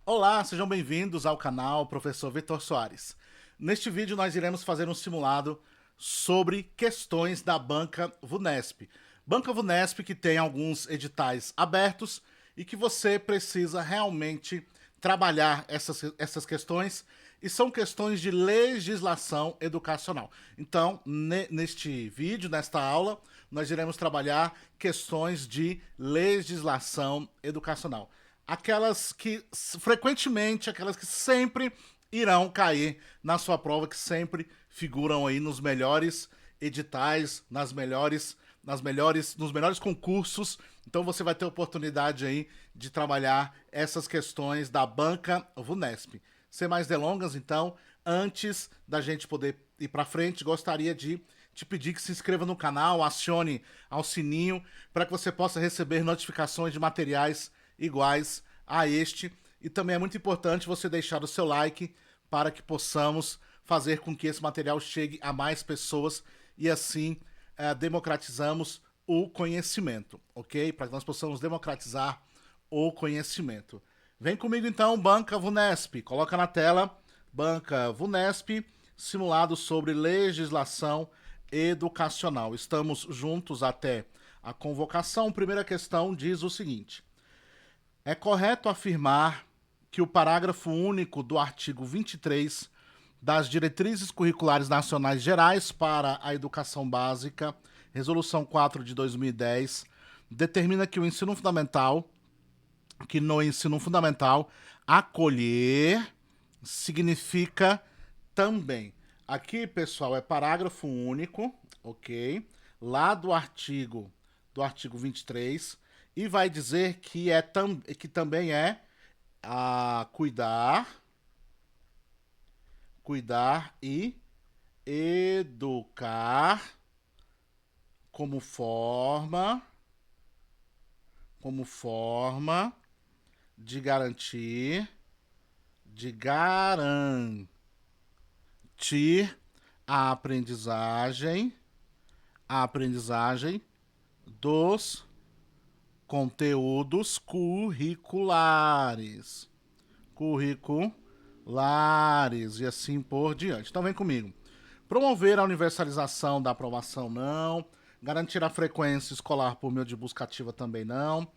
Olá, sejam bem-vindos ao canal Professor Vitor Soares. Neste vídeo nós iremos fazer um simulado sobre questões da Banca Vunesp. Banca Vunesp que tem alguns editais abertos e que você precisa realmente trabalhar essas questões, e são questões de legislação educacional. Então, neste vídeo, nesta aula, nós iremos trabalhar questões de legislação educacional. Aquelas que frequentemente, aquelas que sempre irão cair na sua prova, que sempre figuram aí nos melhores editais, nos melhores concursos. Então você vai ter oportunidade aí de trabalhar essas questões da Banca Vunesp. Sem mais delongas, então, antes da gente poder ir para frente, gostaria de te pedir que se inscreva no canal, acione ao sininho para que você possa receber notificações de materiais iguais a este. E também é muito importante você deixar o seu like para que possamos fazer com que esse material chegue a mais pessoas e assim democratizamos o conhecimento, ok? Para que nós possamos democratizar o conhecimento. Vem comigo então, Banca Vunesp. Coloca na tela, Banca Vunesp, simulado sobre legislação educacional. Estamos juntos até a convocação. Primeira questão diz o seguinte: é correto afirmar que o parágrafo único do artigo 23 das Diretrizes Curriculares Nacionais Gerais para a Educação Básica, Resolução 4 de 2010, determina que no ensino fundamental, acolher significa também. Aqui, pessoal, é parágrafo único, ok? Lá do artigo 23, e vai dizer que também é cuidar e educar como forma de garantir a aprendizagem dos conteúdos curriculares e assim por diante. Então vem comigo. Promover a universalização da aprovação, não. Garantir a frequência escolar por meio de busca ativa, também não.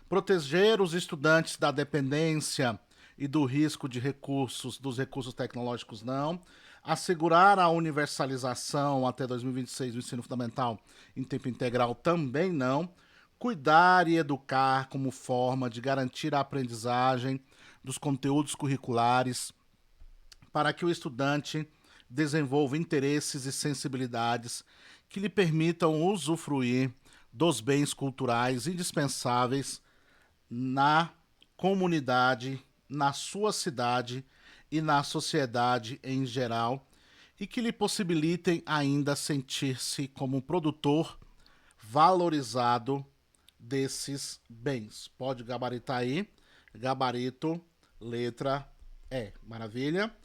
Proteger os estudantes da dependência e do risco dos recursos tecnológicos, não. Assegurar a universalização até 2026 do ensino fundamental em tempo integral, também não. Cuidar e educar como forma de garantir a aprendizagem dos conteúdos curriculares para que o estudante desenvolva interesses e sensibilidades que lhe permitam usufruir dos bens culturais indispensáveis na comunidade, na sua cidade e na sociedade em geral, e que lhe possibilitem ainda sentir-se como um produtor valorizado desses bens. Pode gabaritar aí. Gabarito, letra E. Maravilha?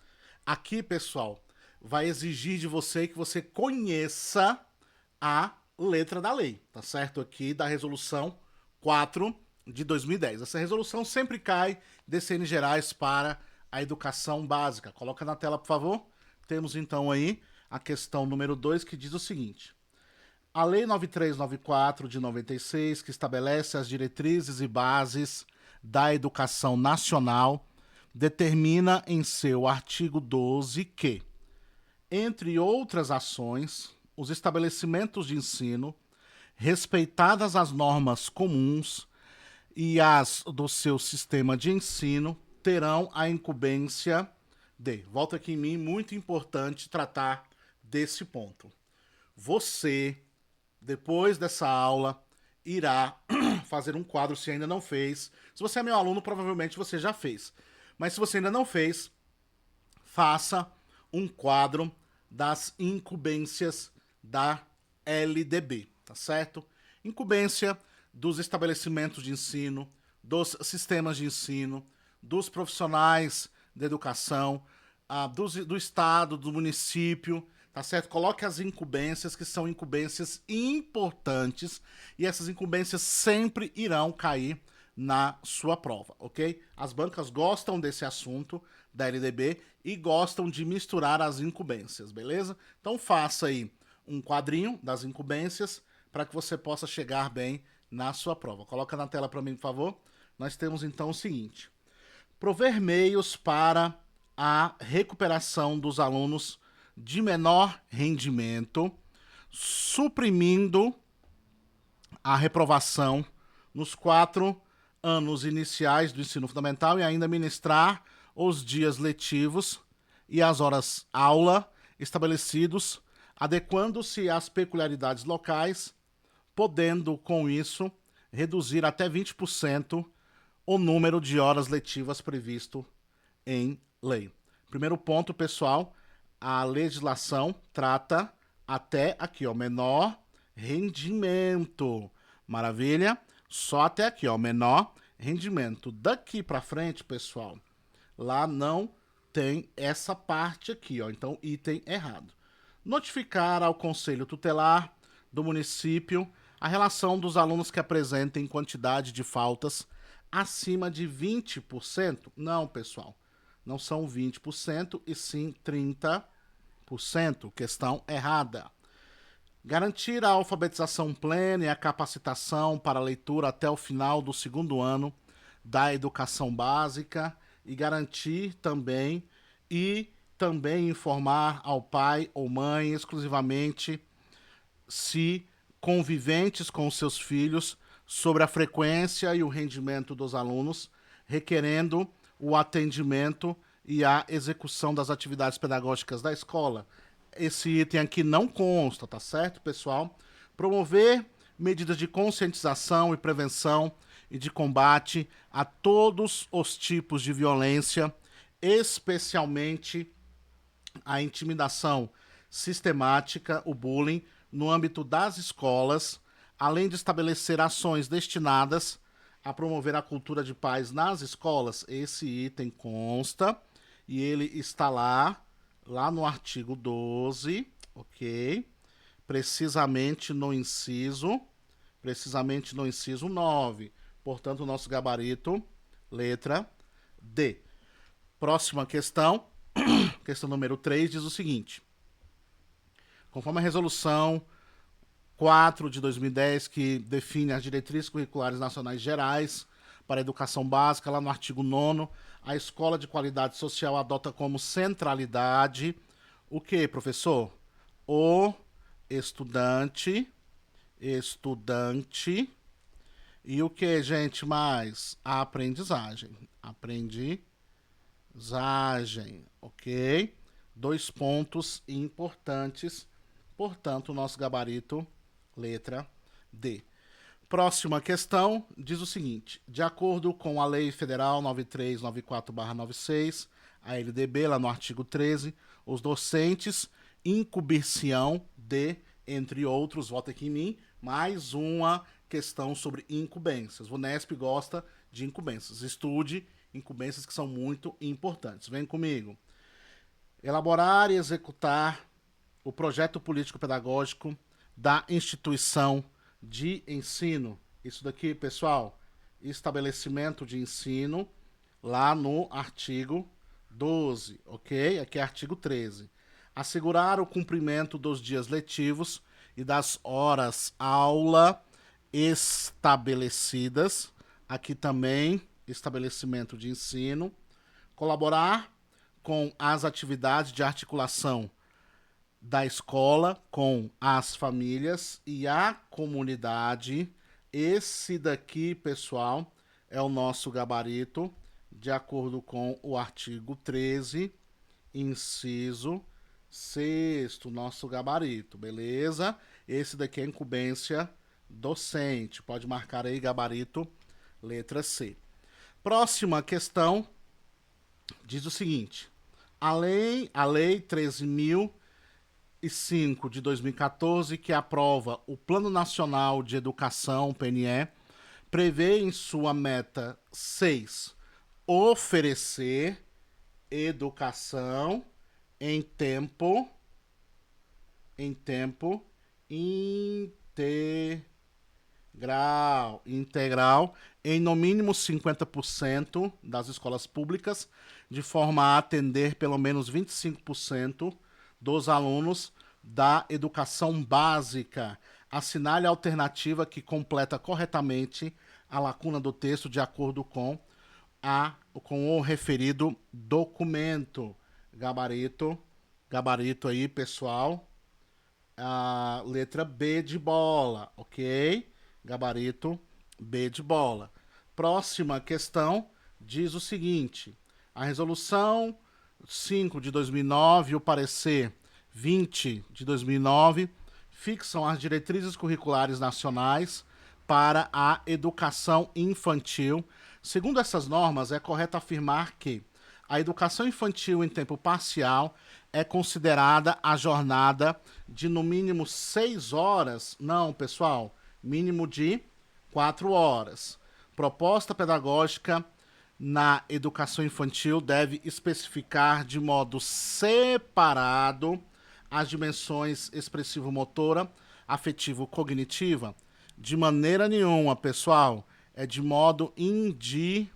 Aqui, pessoal, vai exigir de você que você conheça a letra da lei, tá certo? Aqui da resolução 4 de 2010. Essa resolução sempre cai DCN Gerais para a educação básica. Coloca na tela, por favor. Temos então aí a questão número 2, que diz o seguinte: a Lei 9394 de 96, que estabelece as diretrizes e bases da educação nacional, determina em seu artigo 12 que, entre outras ações, os estabelecimentos de ensino, respeitadas as normas comuns e as do seu sistema de ensino, terão a incumbência de... Volta aqui em mim, muito importante tratar desse ponto. Você, depois dessa aula, irá fazer um quadro, se ainda não fez. Se você é meu aluno, provavelmente você já fez. Mas se você ainda não fez, faça um quadro das incumbências da LDB, tá certo? Incumbência dos estabelecimentos de ensino, dos sistemas de ensino, dos profissionais da educação, do estado, do município, tá certo? Coloque as incumbências, que são incumbências importantes, e essas incumbências sempre irão cair na sua prova, ok? As bancas gostam desse assunto da LDB e gostam de misturar as incumbências, beleza? Então faça aí um quadrinho das incumbências para que você possa chegar bem na sua prova. Coloca na tela para mim, por favor. Nós temos então o seguinte: prover meios para a recuperação dos alunos de menor rendimento, suprimindo a reprovação nos 4 anos iniciais do ensino fundamental e ainda ministrar os dias letivos e as horas aula estabelecidos, adequando-se às peculiaridades locais, podendo, com isso, reduzir até 20% o número de horas letivas previsto em lei. Primeiro ponto, pessoal, a legislação trata até aqui, ó, menor rendimento. Maravilha? Só até aqui, ó, menor rendimento. Daqui para frente, pessoal, lá não tem essa parte aqui, ó. Então, item errado. Notificar ao Conselho Tutelar do município a relação dos alunos que apresentem quantidade de faltas acima de 20%. Não, pessoal, não são 20% e sim 30%. Questão errada. Garantir a alfabetização plena e a capacitação para a leitura até o final do 2º ano da educação básica e garantir também informar ao pai ou mãe exclusivamente se conviventes com seus filhos sobre a frequência e o rendimento dos alunos, requerendo o atendimento e a execução das atividades pedagógicas da escola. Esse item aqui não consta, tá certo, pessoal? Promover medidas de conscientização e prevenção e de combate a todos os tipos de violência, especialmente a intimidação sistemática, o bullying, no âmbito das escolas, além de estabelecer ações destinadas a promover a cultura de paz nas escolas. Esse item consta e ele está lá no artigo 12, ok? Precisamente no inciso 9. Portanto, o nosso gabarito, letra D. Próxima questão, questão número 3, diz o seguinte: conforme a resolução 4 de 2010, que define as diretrizes curriculares nacionais gerais para a educação básica, lá no artigo 9º, a escola de qualidade social adota como centralidade o que, professor? O estudante, e o que, gente, mais? A aprendizagem, ok? 2 pontos importantes, portanto, o nosso gabarito, letra D. Próxima questão diz o seguinte: de acordo com a Lei Federal 9394/96, a LDB, lá no artigo 13, os docentes incumbir-se-ão de, entre outros, vota aqui em mim, mais uma questão sobre incumbências. O Unesp gosta de incumbências. Estude incumbências que são muito importantes. Vem comigo. Elaborar e executar o projeto político-pedagógico da instituição de ensino. Isso daqui, pessoal, estabelecimento de ensino, lá no artigo 12, ok? Aqui é artigo 13. Assegurar o cumprimento dos dias letivos e das horas aula estabelecidas. Aqui também, estabelecimento de ensino. Colaborar com as atividades de articulação da escola com as famílias e a comunidade. Esse daqui, pessoal, é o nosso gabarito, de acordo com o artigo 13, inciso 6º, nosso gabarito, beleza? Esse daqui é incumbência docente. Pode marcar aí, gabarito, letra C. Próxima questão diz o seguinte: a lei 13.005 de 2014, que aprova o Plano Nacional de Educação, PNE, prevê em sua meta 6 oferecer educação em tempo grau integral em no mínimo 50% das escolas públicas, de forma a atender pelo menos 25% dos alunos da educação básica. Assinale a alternativa que completa corretamente a lacuna do texto de acordo com o referido documento. Gabarito aí, pessoal. A letra B de bola, ok? Gabarito B de bola. Próxima questão diz o seguinte: a resolução 5 de 2009 e o parecer 20 de 2009 fixam as diretrizes curriculares nacionais para a educação infantil. Segundo essas normas, é correto afirmar que a educação infantil em tempo parcial é considerada a jornada de no mínimo 6 horas. Não, pessoal, mínimo de 4 horas. Proposta pedagógica na educação infantil deve especificar de modo separado as dimensões expressivo-motora, afetivo-cognitiva. De maneira nenhuma, pessoal, é de modo indivisível,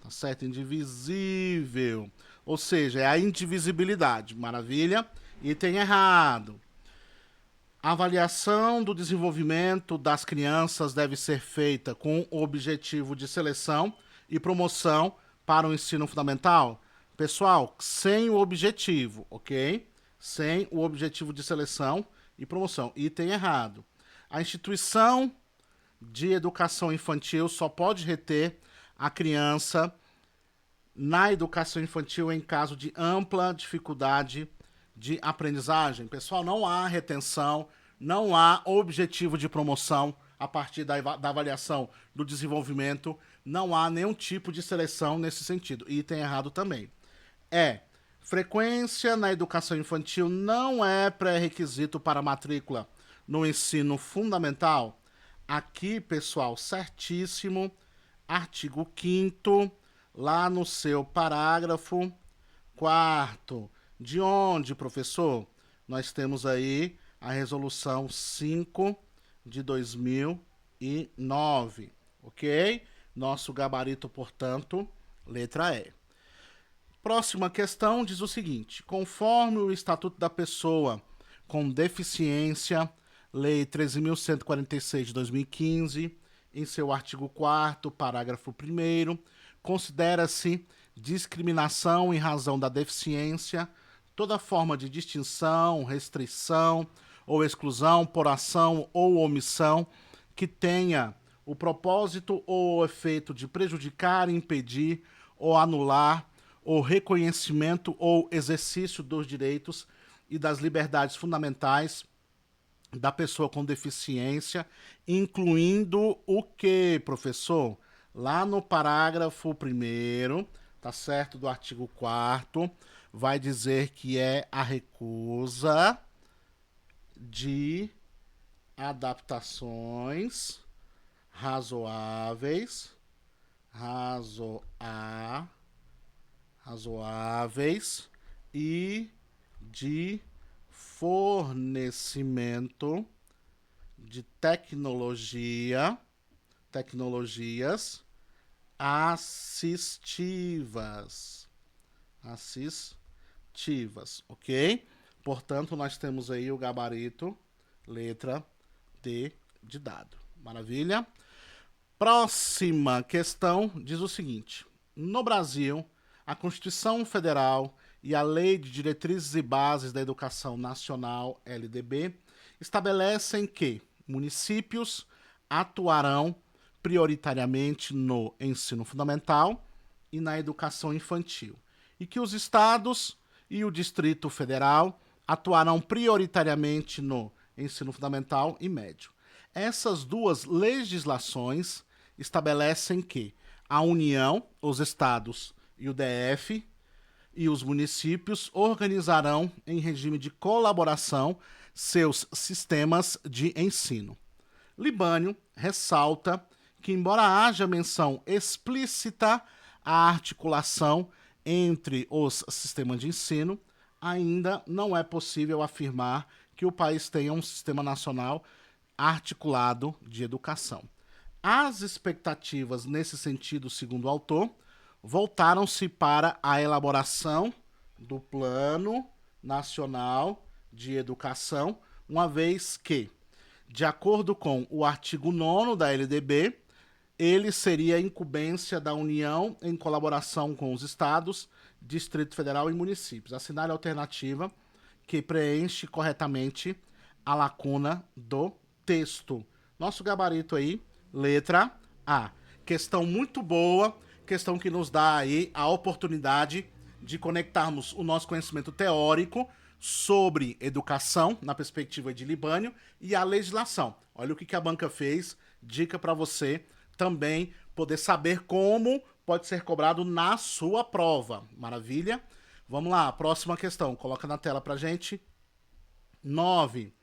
tá certo? Indivisível. Ou seja, é a indivisibilidade. Maravilha? Item errado. A avaliação do desenvolvimento das crianças deve ser feita com o objetivo de seleção e promoção para o ensino fundamental. Pessoal, sem o objetivo, ok? Sem o objetivo de seleção e promoção. Item errado. A instituição de educação infantil só pode reter a criança na educação infantil em caso de ampla dificuldade de aprendizagem. Pessoal, não há retenção, não há objetivo de promoção a partir da avaliação do desenvolvimento, não há nenhum tipo de seleção nesse sentido. E tem errado também. Frequência na educação infantil não é pré-requisito para matrícula no ensino fundamental. Aqui, pessoal, certíssimo, artigo 5º, lá no seu parágrafo 4º. De onde, professor? Nós temos aí a resolução 5 de 2009, ok? Nosso gabarito, portanto, letra E. Próxima questão diz o seguinte: conforme o Estatuto da Pessoa com Deficiência, Lei 13.146 de 2015, em seu artigo 4º, parágrafo 1º, considera-se discriminação em razão da deficiência toda forma de distinção, restrição ou exclusão por ação ou omissão que tenha o propósito ou o efeito de prejudicar, impedir ou anular o reconhecimento ou exercício dos direitos e das liberdades fundamentais da pessoa com deficiência, incluindo o que, professor? Lá no parágrafo 1º, tá certo, do artigo 4º, vai dizer que é a recusa de adaptações razoáveis e de fornecimento de tecnologias assistivas, ok? Portanto, nós temos aí o gabarito, letra D de dado. Maravilha? Próxima questão diz o seguinte: no Brasil, a Constituição Federal e a Lei de Diretrizes e Bases da Educação Nacional, LDB, estabelecem que municípios atuarão prioritariamente no ensino fundamental e na educação infantil, e que os estados e o Distrito Federal atuarão prioritariamente no ensino fundamental e médio. Essas duas legislações estabelecem que a União, os estados e o DF e os municípios organizarão em regime de colaboração seus sistemas de ensino. Libânio ressalta que, embora haja menção explícita à articulação entre os sistemas de ensino, ainda não é possível afirmar que o país tenha um sistema nacional articulado de educação. As expectativas nesse sentido, segundo o autor, voltaram-se para a elaboração do Plano Nacional de Educação, uma vez que, de acordo com o artigo 9º da LDB, ele seria incumbência da União em colaboração com os estados, Distrito Federal e municípios. Assinale a alternativa que preenche corretamente a lacuna do texto. Nosso gabarito aí, letra A. Questão muito boa, questão que nos dá aí a oportunidade de conectarmos o nosso conhecimento teórico sobre educação, na perspectiva de Libânio, e a legislação. Olha o que a banca fez, dica para você também poder saber como pode ser cobrado na sua prova. Maravilha? Vamos lá, próxima questão. Coloca na tela pra gente. 9.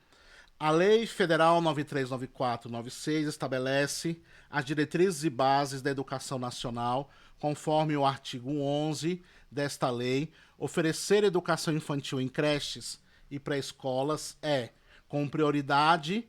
A Lei Federal 9394/96 estabelece as diretrizes e bases da educação nacional, conforme o artigo 11 desta lei. Oferecer educação infantil em creches e pré-escolas com prioridade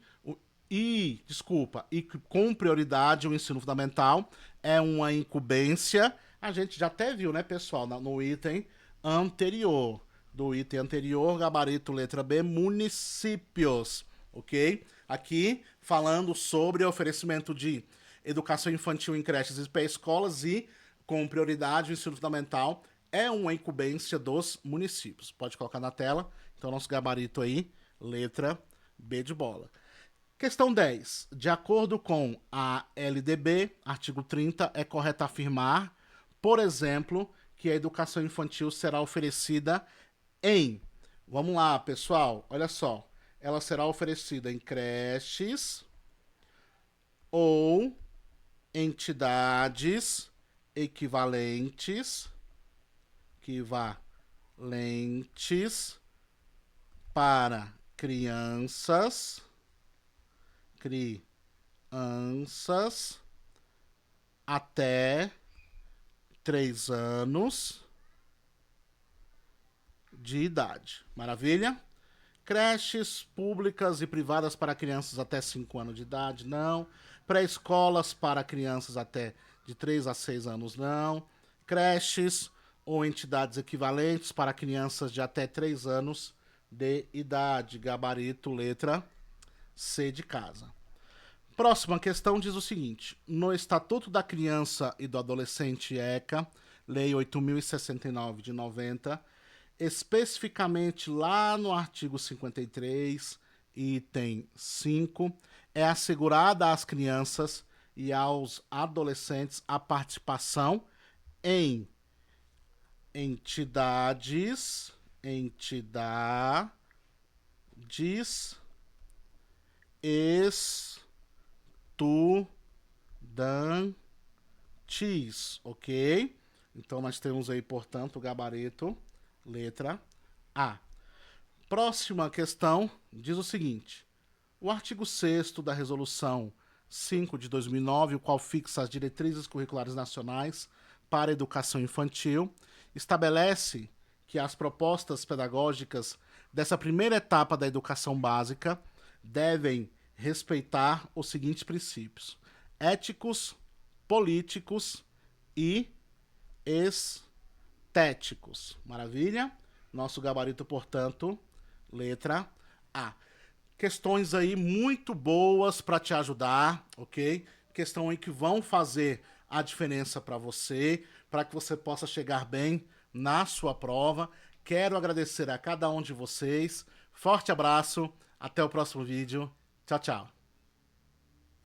com prioridade o ensino fundamental, é uma incumbência. A gente já até viu, né, pessoal, no item anterior. Do item anterior, gabarito letra B, municípios, ok? Aqui, falando sobre oferecimento de educação infantil em creches e pré-escolas e, com prioridade, o ensino fundamental, é uma incumbência dos municípios. Pode colocar na tela. Então, nosso gabarito aí, letra B de bola. Questão 10. De acordo com a LDB, artigo 30, é correto afirmar, por exemplo, que a educação infantil será oferecida em... Vamos lá, pessoal, olha só. Ela será oferecida em creches ou entidades equivalentes para crianças até 3 anos de idade. Maravilha? Creches públicas e privadas para crianças até 5 anos de idade, não. Pré-escolas para crianças até de 3 a 6 anos, não. Creches ou entidades equivalentes para crianças de até 3 anos de idade. Gabarito, letra C de casa. Próxima questão diz o seguinte: no Estatuto da Criança e do Adolescente ECA, Lei 8.069 de 90, especificamente lá no artigo 53, item 5, é assegurada às crianças e aos adolescentes a participação em entidades estudantis, ok? Então, nós temos aí, portanto, o gabarito, letra A. Próxima questão diz o seguinte: o artigo 6º da Resolução 5 de 2009, o qual fixa as diretrizes curriculares nacionais para a educação infantil, estabelece que as propostas pedagógicas dessa primeira etapa da educação básica devem respeitar os seguintes princípios: éticos, políticos e estéticos. Maravilha? Nosso gabarito, portanto, letra A. Questões aí muito boas para te ajudar, ok? Questão aí que vão fazer a diferença para você, para que você possa chegar bem na sua prova. Quero agradecer a cada um de vocês. Forte abraço, até o próximo vídeo. Tchau, tchau.